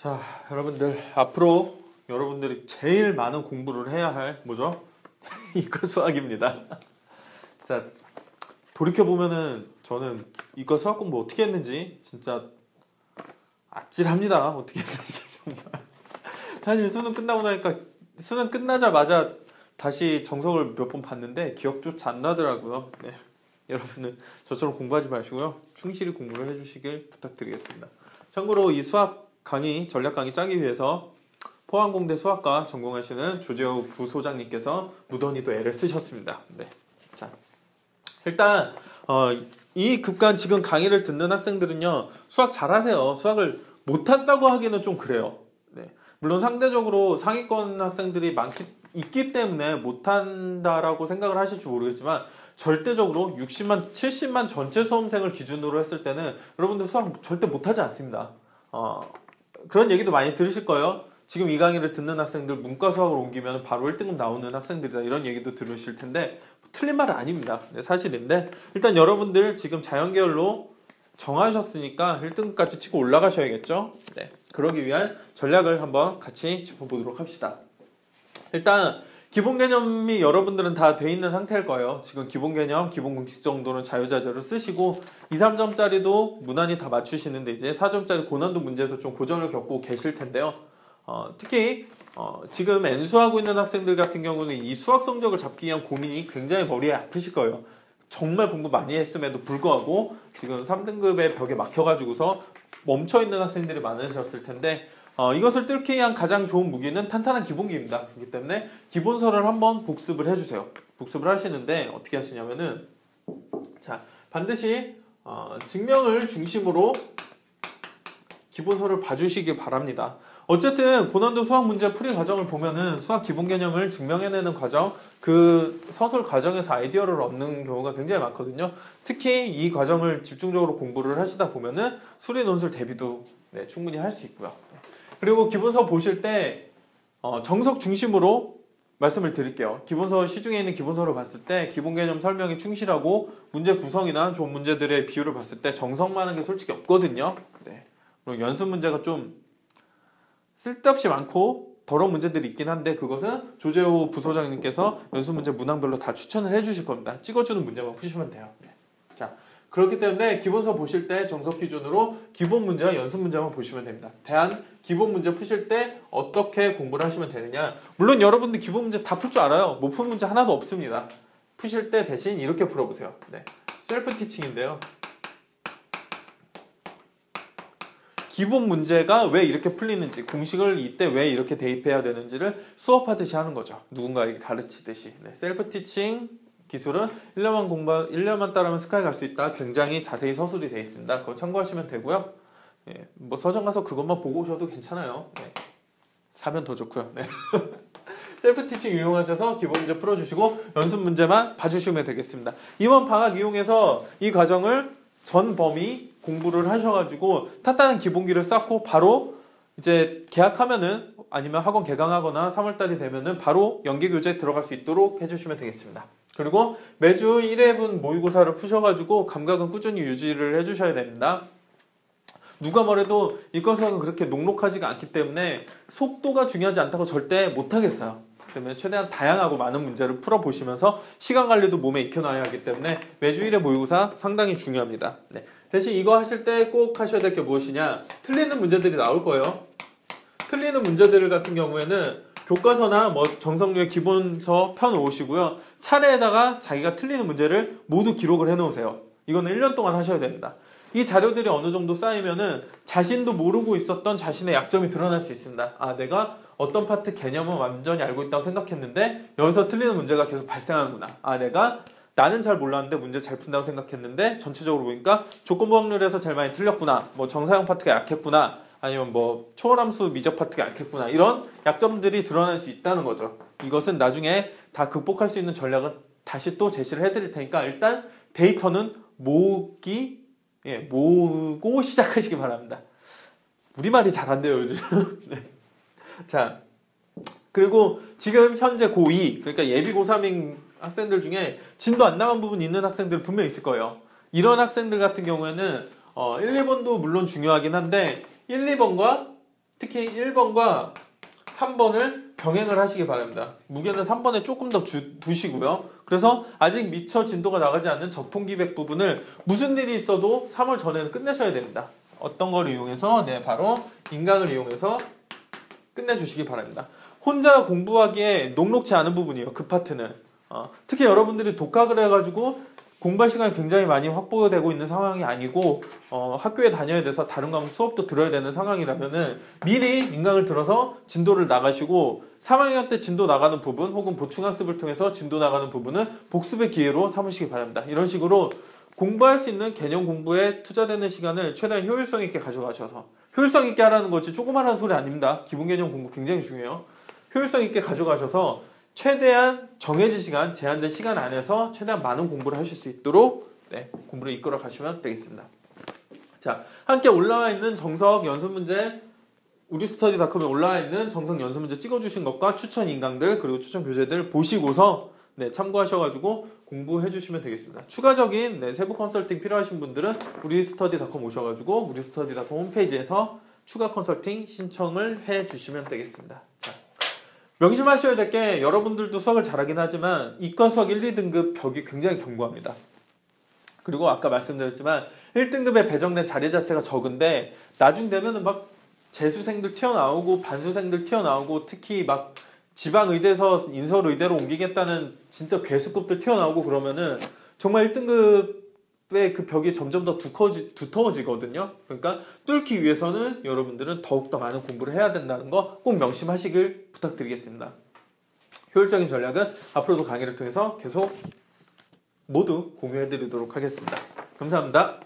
자, 여러분들 앞으로 여러분들이 제일 많은 공부를 해야 할 뭐죠? 이과 수학입니다. 진짜 돌이켜보면은 저는 이과 수학 공부 어떻게 했는지 진짜 아찔합니다. 어떻게 했는지 정말. 사실 수능 끝나자마자 다시 정석을 몇 번 봤는데 기억조차 안 나더라고요. 네. 여러분은 저처럼 공부하지 마시고요. 충실히 공부를 해주시길 부탁드리겠습니다. 참고로 이 수학 강의, 전략 강의 짜기 위해서 포항공대 수학과 전공하시는 조재호 부소장님께서 무던히도 애를 쓰셨습니다. 네. 자, 일단 이 급간 지금 강의를 듣는 학생들은요, 수학 잘하세요. 수학을 못한다고 하기는 좀 그래요. 네. 물론 상대적으로 상위권 학생들이 있기 때문에 못한다라고 생각을 하실지 모르겠지만 절대적으로 60만, 70만 전체 수험생을 기준으로 했을 때는 여러분들 수학 절대 못하지 않습니다. 그런 얘기도 많이 들으실 거예요. 지금 이 강의를 듣는 학생들 문과 수학을 옮기면 바로 1등급 나오는 학생들이다, 이런 얘기도 들으실 텐데 틀린 말은 아닙니다. 네, 사실인데 일단 여러분들 지금 자연계열로 정하셨으니까 1등급까지 치고 올라가셔야겠죠. 네, 그러기 위한 전략을 한번 같이 짚어보도록 합시다. 일단 기본 개념이 여러분들은 다 돼 있는 상태일 거예요. 지금 기본 개념, 기본 공식 정도는 자유자재로 쓰시고 2, 3점짜리도 무난히 다 맞추시는데 이제 4점짜리 고난도 문제에서 좀 고전을 겪고 계실 텐데요. 특히 지금 N수하고 있는 학생들 같은 경우는 이 수학 성적을 잡기 위한 고민이 굉장히 머리에 아프실 거예요. 정말 공부 많이 했음에도 불구하고 지금 3등급의 벽에 막혀가지고서 멈춰있는 학생들이 많으셨을 텐데 이것을 뚫기 위한 가장 좋은 무기는 탄탄한 기본기입니다. 그렇기 때문에 기본서를 한번 복습을 해주세요. 복습을 하시는데 어떻게 하시냐면은 자, 반드시 증명을 중심으로 기본서를 봐주시길 바랍니다. 어쨌든 고난도 수학 문제 풀이 과정을 보면은 수학 기본 개념을 증명해내는 과정, 그 서술 과정에서 아이디어를 얻는 경우가 굉장히 많거든요. 특히 이 과정을 집중적으로 공부를 하시다 보면은 수리 논술 대비도 충분히 할 수 있고요. 그리고 기본서 보실 때 정석 중심으로 말씀을 드릴게요. 기본서, 시중에 있는 기본서를 봤을 때 기본 개념 설명이 충실하고 문제 구성이나 좋은 문제들의 비율을 봤을 때 정석만 한 게 솔직히 없거든요. 네. 그리고 연습 문제가 좀 쓸데없이 많고 더러운 문제들이 있긴 한데 그것은 조재호 부소장님께서 연습 문제 문항별로 다 추천을 해주실 겁니다. 찍어주는 문제만 푸시면 돼요. 네. 자, 그렇기 때문에 기본서 보실 때 정석 기준으로 기본 문제와 연습 문제만 보시면 됩니다. 대한 기본 문제 푸실 때 어떻게 공부를 하시면 되느냐, 물론 여러분들 기본 문제 다 풀 줄 알아요. 못 푼 문제 하나도 없습니다. 푸실 때 대신 이렇게 풀어보세요. 네. 셀프 티칭인데요, 기본 문제가 왜 이렇게 풀리는지, 공식을 이때 왜 이렇게 대입해야 되는지를 수업하듯이 하는 거죠. 누군가에게 가르치듯이. 네. 셀프 티칭 기술은 1년만 따르면 스카이 갈 수 있다. 굉장히 자세히 서술이 되어 있습니다. 그거 참고하시면 되고요. 예, 뭐 서점 가서 그것만 보고 오셔도 괜찮아요. 네. 사면 더 좋고요. 네. 셀프 티칭 이용하셔서 기본 문제 풀어주시고 연습 문제만 봐주시면 되겠습니다. 이번 방학 이용해서 이 과정을 전 범위 공부를 하셔가지고 탄탄한 기본기를 쌓고 바로 이제 개학하면은 아니면 학원 개강하거나 3월달이 되면은 바로 연계교재 들어갈 수 있도록 해주시면 되겠습니다. 그리고 매주 1회분 모의고사를 푸셔가지고 감각은 꾸준히 유지를 해주셔야 됩니다. 누가 뭐래도 이과 수학은 그렇게 녹록하지가 않기 때문에 속도가 중요하지 않다고 절대 못하겠어요. 때문에 최대한 다양하고 많은 문제를 풀어보시면서 시간 관리도 몸에 익혀놔야 하기 때문에 매주 1회 모의고사 상당히 중요합니다. 네. 대신 이거 하실 때 꼭 하셔야 될 게 무엇이냐, 틀리는 문제들이 나올 거예요. 틀리는 문제들 같은 경우에는 교과서나 뭐 정석류의 기본서 펴놓으시고요. 차례에다가 자기가 틀리는 문제를 모두 기록을 해놓으세요. 이거는 1년 동안 하셔야 됩니다. 이 자료들이 어느 정도 쌓이면은 자신도 모르고 있었던 자신의 약점이 드러날 수 있습니다. 아, 내가 어떤 파트 개념은 완전히 알고 있다고 생각했는데 여기서 틀리는 문제가 계속 발생하는구나. 아, 나는 잘 몰랐는데 문제 잘 푼다고 생각했는데 전체적으로 보니까 조건부 확률에서 제일 많이 틀렸구나. 뭐 정사형 파트가 약했구나. 아니면 뭐 초월함수 미적 파트가 약했구나. 이런 약점들이 드러날 수 있다는 거죠. 이것은 나중에 다 극복할 수 있는 전략을 다시 또 제시를 해드릴 테니까 일단 데이터는 모으고 시작하시기 바랍니다. 우리말이 잘 안 돼요, 요즘. 네. 자, 그리고 지금 현재 고2, 그러니까 예비 고3인 학생들 중에 진도 안 나간 부분이 있는 학생들 분명히 있을 거예요. 이런 학생들 같은 경우에는 1, 2번도 물론 중요하긴 한데 1, 2번과 특히 1번과 3번을 병행을 하시기 바랍니다. 무게는 3번에 조금 더 두시고요. 그래서 아직 미처 진도가 나가지 않는 적통기백 부분을 무슨 일이 있어도 3월 전에는 끝내셔야 됩니다. 어떤 걸 이용해서? 네, 바로 인강을 이용해서 끝내주시기 바랍니다. 혼자 공부하기에 녹록지 않은 부분이에요. 그 파트는. 특히 여러분들이 독학을 해가지고 공부할 시간이 굉장히 많이 확보되고 있는 상황이 아니고 학교에 다녀야 돼서 다른 과목 수업도 들어야 되는 상황이라면은 미리 인강을 들어서 진도를 나가시고 3학년 때 진도 나가는 부분 혹은 보충학습을 통해서 진도 나가는 부분은 복습의 기회로 삼으시기 바랍니다. 이런 식으로 공부할 수 있는 개념 공부에 투자되는 시간을 최대한 효율성 있게 가져가셔서 효율성 있게 하라는 거지 조그마한 소리 아닙니다. 기본 개념 공부 굉장히 중요해요. 효율성 있게 가져가셔서 최대한 정해진 시간, 제한된 시간 안에서 최대한 많은 공부를 하실 수 있도록 공부를 이끌어 가시면 되겠습니다. 자, 함께 올라와 있는 정석 연습문제 우리스터디닷컴에 올라와 있는 정석 연습문제 찍어주신 것과 추천 인강들 그리고 추천 교재들 보시고서 참고하셔가지고 공부해 주시면 되겠습니다. 추가적인 세부 컨설팅 필요하신 분들은 우리스터디닷컴 오셔가지고 우리스터디닷컴 홈페이지에서 추가 컨설팅 신청을 해 주시면 되겠습니다. 자, 명심하셔야 될 게 여러분들도 수학을 잘하긴 하지만 이과 수학 1, 2등급 벽이 굉장히 견고합니다. 그리고 아까 말씀드렸지만 1등급에 배정된 자리 자체가 적은데 나중 되면은 막 재수생들 튀어나오고 반수생들 튀어나오고 특히 막 지방의대에서 인서울의대로 옮기겠다는 진짜 괴수급들 튀어나오고 그러면은 정말 1등급의 그 벽이 점점 더 두터워지거든요. 그러니까 뚫기 위해서는 여러분들은 더욱더 많은 공부를 해야 된다는 거 꼭 명심하시길 부탁드리겠습니다. 효율적인 전략은 앞으로도 강의를 통해서 계속 모두 공유해드리도록 하겠습니다. 감사합니다.